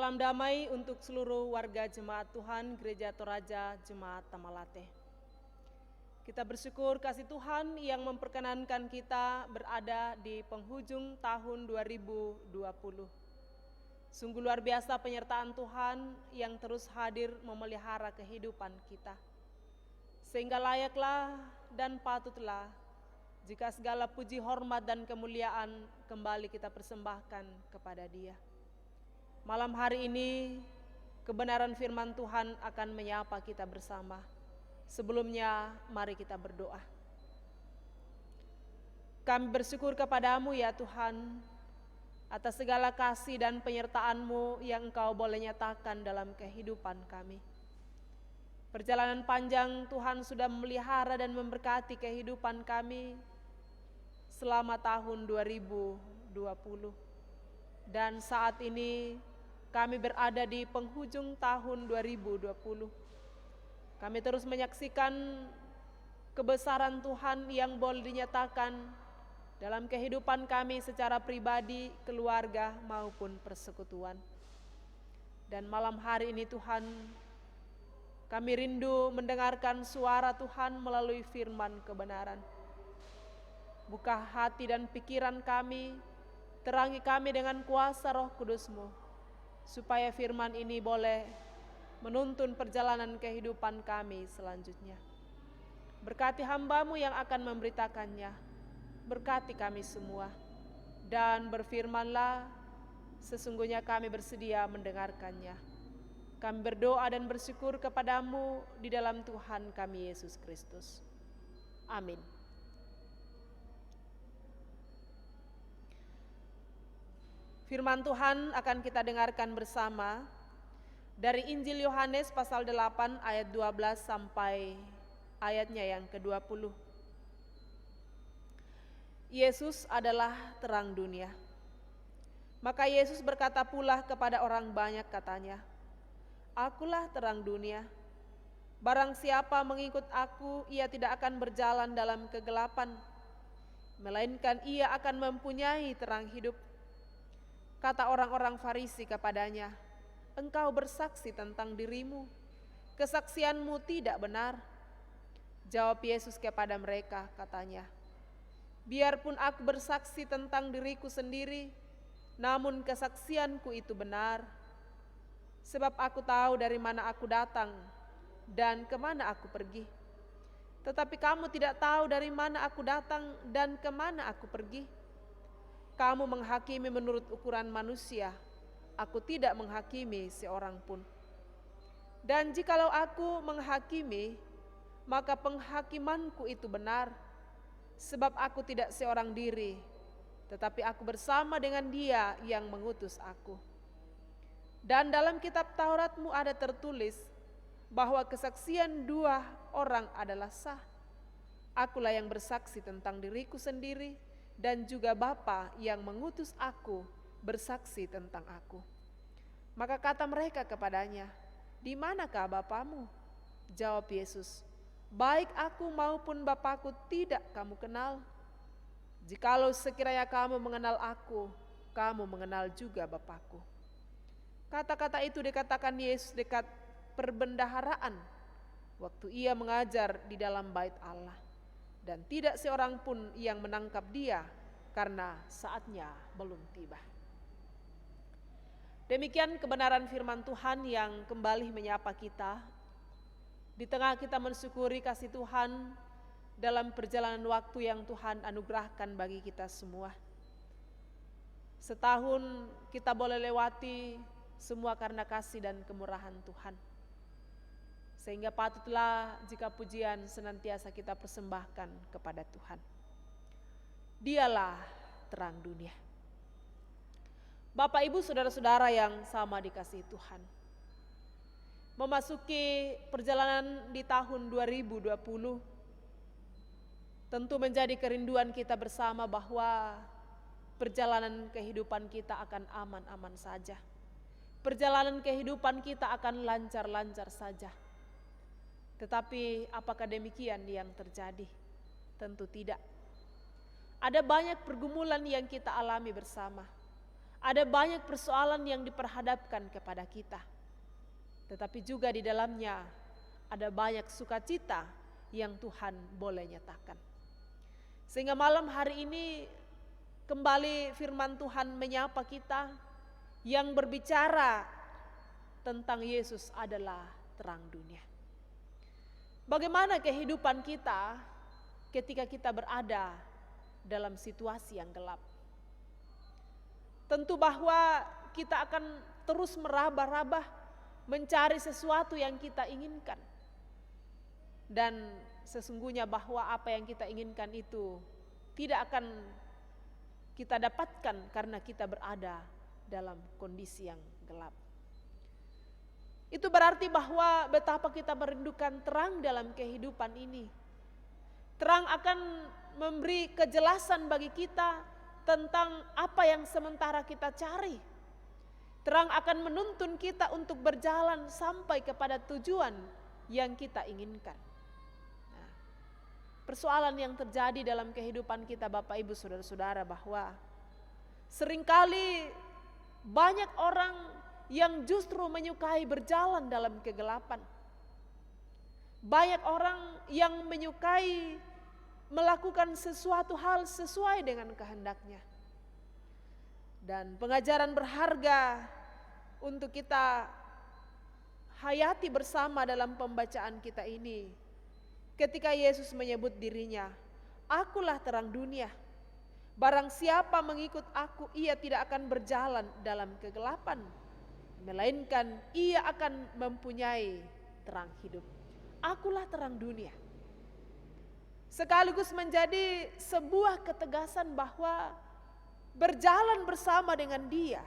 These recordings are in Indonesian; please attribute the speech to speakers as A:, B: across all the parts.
A: Salam damai untuk seluruh warga Jemaat Tuhan Gereja Toraja Jemaat Tamalate. Kita bersyukur kasih Tuhan yang memperkenankan kita berada di penghujung tahun 2020. Sungguh luar biasa penyertaan Tuhan yang terus hadir memelihara kehidupan kita. Sehingga layaklah dan patutlah jika segala puji, hormat, dan kemuliaan kembali kita persembahkan kepada Dia. Malam hari ini, kebenaran firman Tuhan akan menyapa kita bersama. Sebelumnya, mari kita berdoa. Kami bersyukur kepadamu ya Tuhan, atas segala kasih dan penyertaan-Mu yang Engkau boleh nyatakan dalam kehidupan kami. Perjalanan panjang Tuhan sudah memelihara dan memberkati kehidupan kami selama tahun 2020. Dan saat ini kami berada di penghujung tahun 2020. Kami terus menyaksikan kebesaran Tuhan yang boleh dinyatakan dalam kehidupan kami secara pribadi, keluarga maupun persekutuan. Dan malam hari ini Tuhan, kami rindu mendengarkan suara Tuhan melalui firman kebenaran. Buka hati dan pikiran kami, terangi kami dengan kuasa Roh Kudus-Mu, supaya firman ini boleh menuntun perjalanan kehidupan kami selanjutnya. Berkati hamba-Mu yang akan memberitakannya, berkati kami semua, dan berfirmanlah, sesungguhnya kami bersedia mendengarkannya. Kami berdoa dan bersyukur kepadamu di dalam Tuhan kami Yesus Kristus. Amin. Firman Tuhan akan kita dengarkan bersama dari Injil Yohanes pasal 8 ayat 12 sampai ayatnya yang ke-20. Yesus adalah terang dunia. Maka Yesus berkata pula kepada orang banyak katanya, "Akulah terang dunia. Barang siapa mengikut aku, ia tidak akan berjalan dalam kegelapan, melainkan ia akan mempunyai terang hidup." Kata orang-orang Farisi kepadanya, "Engkau bersaksi tentang dirimu, kesaksianmu tidak benar." Jawab Yesus kepada mereka, katanya, "Biarpun aku bersaksi tentang diriku sendiri, namun kesaksianku itu benar. Sebab aku tahu dari mana aku datang dan kemana aku pergi. Tetapi kamu tidak tahu dari mana aku datang dan kemana aku pergi. Kamu menghakimi menurut ukuran manusia, aku tidak menghakimi seorang pun. Dan jikalau aku menghakimi, maka penghakimanku itu benar, sebab aku tidak seorang diri, tetapi aku bersama dengan Dia yang mengutus aku. Dan dalam kitab Tauratmu ada tertulis bahwa kesaksian dua orang adalah sah. Akulah yang bersaksi tentang diriku sendiri, dan juga Bapa yang mengutus aku bersaksi tentang aku." Maka kata mereka kepadanya, "Di manakah Bapamu?" Jawab Yesus, "Baik aku maupun Bapakku tidak kamu kenal. Jikalau sekiranya kamu mengenal aku, kamu mengenal juga Bapakku." Kata-kata itu dikatakan Yesus dekat perbendaharaan, waktu ia mengajar di dalam bait Allah. Dan tidak seorang pun yang menangkap Dia karena saatnya belum tiba. Demikian kebenaran firman Tuhan yang kembali menyapa kita. Di tengah kita mensyukuri kasih Tuhan dalam perjalanan waktu yang Tuhan anugerahkan bagi kita semua. Setahun kita boleh lewati semua karena kasih dan kemurahan Tuhan. Sehingga patutlah jika pujian senantiasa kita persembahkan kepada Tuhan. Dialah terang dunia. Bapak, Ibu, saudara-saudara yang sama dikasihi Tuhan. Memasuki perjalanan di tahun 2020, tentu menjadi kerinduan kita bersama bahwa perjalanan kehidupan kita akan aman-aman saja. Perjalanan kehidupan kita akan lancar-lancar saja. Tetapi apakah demikian yang terjadi? Tentu tidak. Ada banyak pergumulan yang kita alami bersama. Ada banyak persoalan yang diperhadapkan kepada kita, tetapi juga di dalamnya ada banyak sukacita yang Tuhan boleh nyatakan. Sehingga malam hari ini kembali firman Tuhan menyapa kita yang berbicara tentang Yesus adalah terang dunia. Bagaimana kehidupan kita ketika kita berada dalam situasi yang gelap? Tentu bahwa kita akan terus meraba-raba mencari sesuatu yang kita inginkan. Dan sesungguhnya bahwa apa yang kita inginkan itu tidak akan kita dapatkan karena kita berada dalam kondisi yang gelap. Itu berarti bahwa betapa kita merindukan terang dalam kehidupan ini. Terang akan memberi kejelasan bagi kita tentang apa yang sementara kita cari. Terang akan menuntun kita untuk berjalan sampai kepada tujuan yang kita inginkan. Nah, persoalan yang terjadi dalam kehidupan kita Bapak Ibu Saudara-saudara bahwa seringkali banyak orang yang justru menyukai berjalan dalam kegelapan. Banyak orang yang menyukai melakukan sesuatu hal sesuai dengan kehendaknya. Dan pengajaran berharga untuk kita hayati bersama dalam pembacaan kita ini, ketika Yesus menyebut dirinya, "Akulah terang dunia. Barang siapa mengikut aku, ia tidak akan berjalan dalam kegelapan, melainkan ia akan mempunyai terang hidup." Akulah terang dunia. Sekaligus menjadi sebuah ketegasan bahwa berjalan bersama dengan Dia,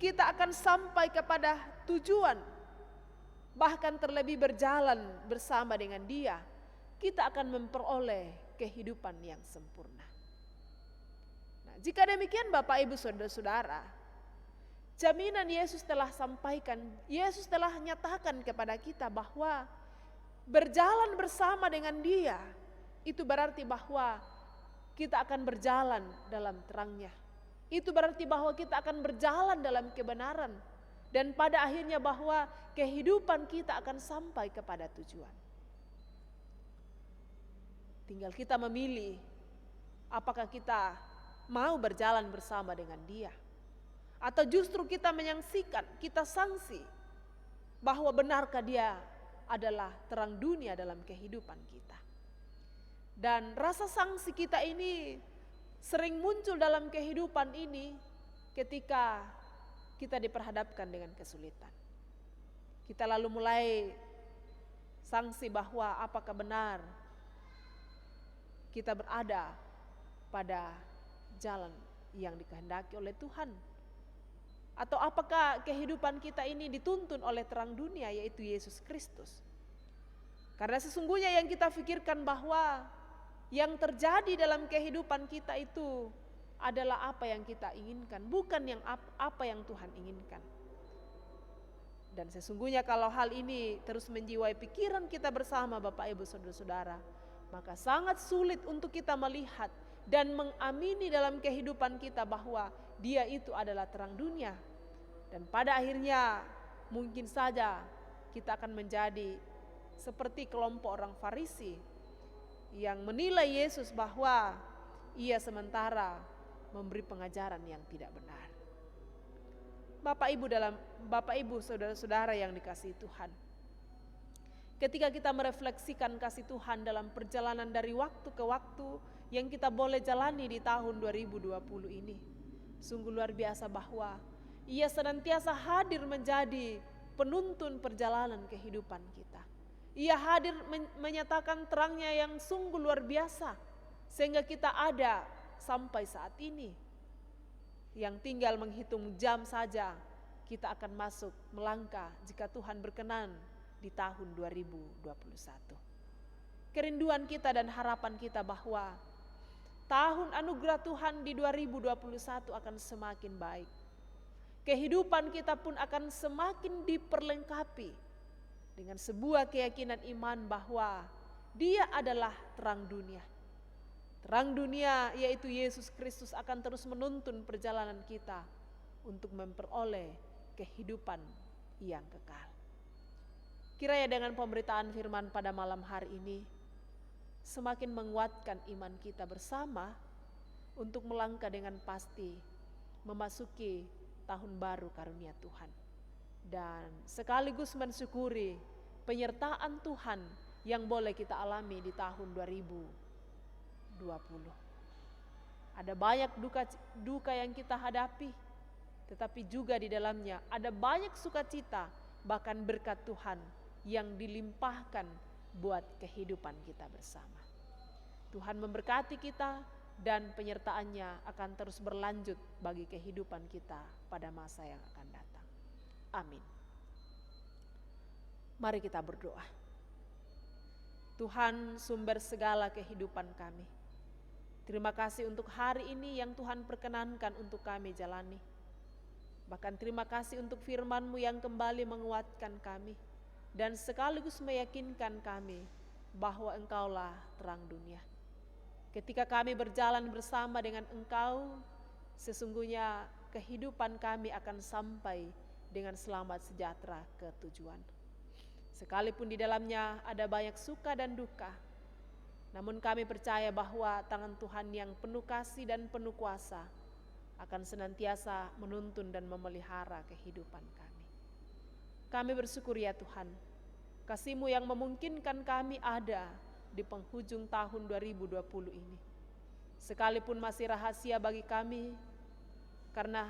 A: kita akan sampai kepada tujuan. Bahkan terlebih berjalan bersama dengan Dia, kita akan memperoleh kehidupan yang sempurna. Nah, jika demikian Bapak Ibu Saudara-saudara, jaminan Yesus telah sampaikan, Yesus telah nyatakan kepada kita bahwa berjalan bersama dengan Dia, itu berarti bahwa kita akan berjalan dalam terang-Nya. Itu berarti bahwa kita akan berjalan dalam kebenaran. Dan pada akhirnya bahwa kehidupan kita akan sampai kepada tujuan. Tinggal kita memilih apakah kita mau berjalan bersama dengan Dia. Atau justru kita menyaksikan, kita sangsi bahwa benarkah Dia adalah terang dunia dalam kehidupan kita. Dan rasa sangsi kita ini sering muncul dalam kehidupan ini ketika kita diperhadapkan dengan kesulitan. Kita lalu mulai sangsi bahwa apakah benar kita berada pada jalan yang dikehendaki oleh Tuhan. Atau apakah kehidupan kita ini dituntun oleh terang dunia, yaitu Yesus Kristus. Karena sesungguhnya yang kita pikirkan bahwa yang terjadi dalam kehidupan kita itu adalah apa yang kita inginkan, bukan yang apa yang Tuhan inginkan. Dan sesungguhnya kalau hal ini terus menjiwai pikiran kita bersama Bapak Ibu Saudara-saudara, maka sangat sulit untuk kita melihat dan mengamini dalam kehidupan kita bahwa Dia itu adalah terang dunia. Dan pada akhirnya mungkin saja kita akan menjadi seperti kelompok orang Farisi yang menilai Yesus bahwa Ia sementara memberi pengajaran yang tidak benar. Bapak Ibu Saudara-saudara yang dikasihi Tuhan, ketika kita merefleksikan kasih Tuhan dalam perjalanan dari waktu ke waktu yang kita boleh jalani di tahun 2020 ini, sungguh luar biasa bahwa Ia senantiasa hadir menjadi penuntun perjalanan kehidupan kita. Ia hadir menyatakan terang-Nya yang sungguh luar biasa, sehingga kita ada sampai saat ini. Yang tinggal menghitung jam saja, kita akan masuk melangkah jika Tuhan berkenan di tahun 2021. Kerinduan kita dan harapan kita bahwa tahun anugerah Tuhan di 2021 akan semakin baik. Kehidupan kita pun akan semakin diperlengkapi dengan sebuah keyakinan iman bahwa Dia adalah terang dunia. Terang dunia yaitu Yesus Kristus akan terus menuntun perjalanan kita untuk memperoleh kehidupan yang kekal. Kiranya dengan pemberitaan firman pada malam hari ini semakin menguatkan iman kita bersama untuk melangkah dengan pasti memasuki tahun baru karunia Tuhan. Dan sekaligus mensyukuri penyertaan Tuhan yang boleh kita alami di tahun 2020. Ada banyak duka yang kita hadapi, tetapi juga di dalamnya ada banyak sukacita, bahkan berkat Tuhan yang dilimpahkan buat kehidupan kita bersama. Tuhan memberkati kita dan penyertaannya akan terus berlanjut bagi kehidupan kita pada masa yang akan datang. Amin. Mari kita berdoa. Tuhan, sumber segala kehidupan kami, terima kasih untuk hari ini yang Tuhan perkenankan untuk kami jalani. Bahkan terima kasih untuk firman-Mu yang kembali menguatkan kami dan sekaligus meyakinkan kami bahwa Engkaulah terang dunia. Ketika kami berjalan bersama dengan Engkau, sesungguhnya kehidupan kami akan sampai dengan selamat sejahtera ke tujuan. Sekalipun di dalamnya ada banyak suka dan duka, namun kami percaya bahwa tangan Tuhan yang penuh kasih dan penuh kuasa akan senantiasa menuntun dan memelihara kehidupan kami. Kami bersyukur ya Tuhan, kasih-Mu yang memungkinkan kami ada di penghujung tahun 2020 ini. Sekalipun masih rahasia bagi kami, karena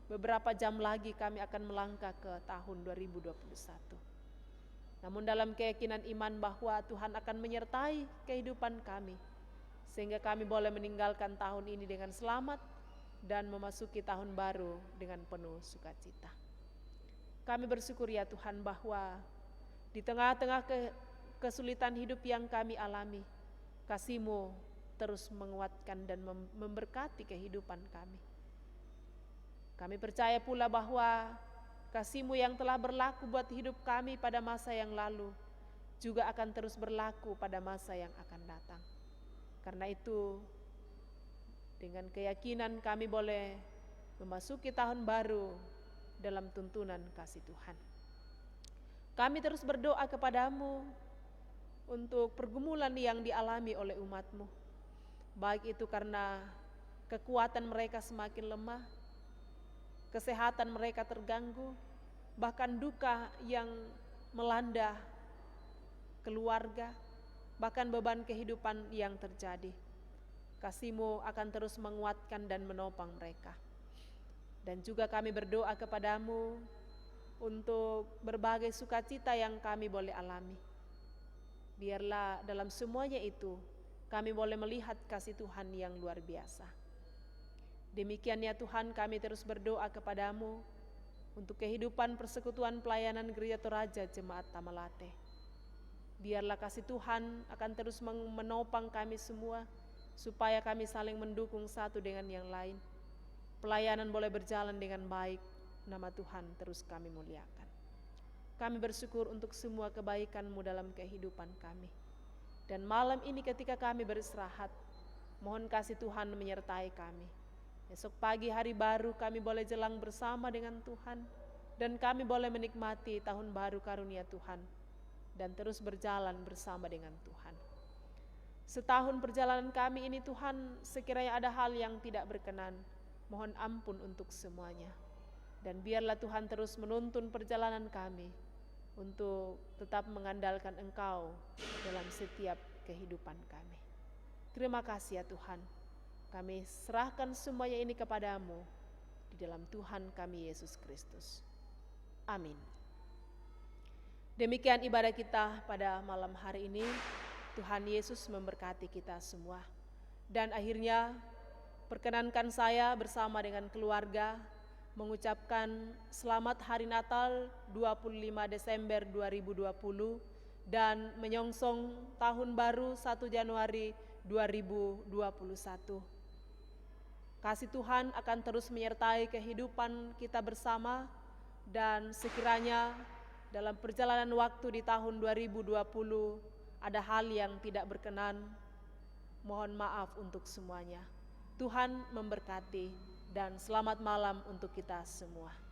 A: beberapa jam lagi kami akan melangkah ke tahun 2021. Namun dalam keyakinan iman bahwa Tuhan akan menyertai kehidupan kami, sehingga kami boleh meninggalkan tahun ini dengan selamat dan memasuki tahun baru dengan penuh sukacita. Kami bersyukur ya Tuhan bahwa di tengah-tengah kesulitan hidup yang kami alami, kasih-Mu terus menguatkan dan memberkati kehidupan kami. Kami percaya pula bahwa kasih-Mu yang telah berlaku buat hidup kami pada masa yang lalu juga akan terus berlaku pada masa yang akan datang. Karena itu, dengan keyakinan kami boleh memasuki tahun baru dalam tuntunan kasih Tuhan. Kami terus berdoa kepada-Mu untuk pergumulan yang dialami oleh umat-Mu. Baik itu karena kekuatan mereka semakin lemah, kesehatan mereka terganggu, bahkan duka yang melanda keluarga, bahkan beban kehidupan yang terjadi. Kasih-Mu akan terus menguatkan dan menopang mereka. Dan juga kami berdoa kepada-Mu untuk berbagai sukacita yang kami boleh alami. Biarlah dalam semuanya itu kami boleh melihat kasih Tuhan yang luar biasa. Demikian ya Tuhan, kami terus berdoa kepada-Mu untuk kehidupan persekutuan pelayanan Gereja Toraja Jemaat Tamalate. Biarlah kasih Tuhan akan terus menopang kami semua, supaya kami saling mendukung satu dengan yang lain. Pelayanan boleh berjalan dengan baik, nama Tuhan terus kami muliakan. Kami bersyukur untuk semua kebaikan-Mu dalam kehidupan kami. Dan malam ini ketika kami beristirahat, mohon kasih Tuhan menyertai kami. Esok pagi hari baru kami boleh jelang bersama dengan Tuhan, dan kami boleh menikmati tahun baru karunia Tuhan, dan terus berjalan bersama dengan Tuhan. Setahun perjalanan kami ini Tuhan, sekiranya ada hal yang tidak berkenan, mohon ampun untuk semuanya. Dan biarlah Tuhan terus menuntun perjalanan kami untuk tetap mengandalkan Engkau dalam setiap kehidupan kami. Terima kasih ya Tuhan. Kami serahkan semuanya ini kepada-Mu di dalam Tuhan kami Yesus Kristus. Amin. Demikian ibadah kita pada malam hari ini. Tuhan Yesus memberkati kita semua. Dan akhirnya perkenankan saya bersama dengan keluarga mengucapkan selamat Hari Natal 25 Desember 2020 dan menyongsong Tahun Baru 1 Januari 2021. Kasih Tuhan akan terus menyertai kehidupan kita bersama, dan sekiranya dalam perjalanan waktu di tahun 2020 ada hal yang tidak berkenan, mohon maaf untuk semuanya. Tuhan memberkati dan selamat malam untuk kita semua.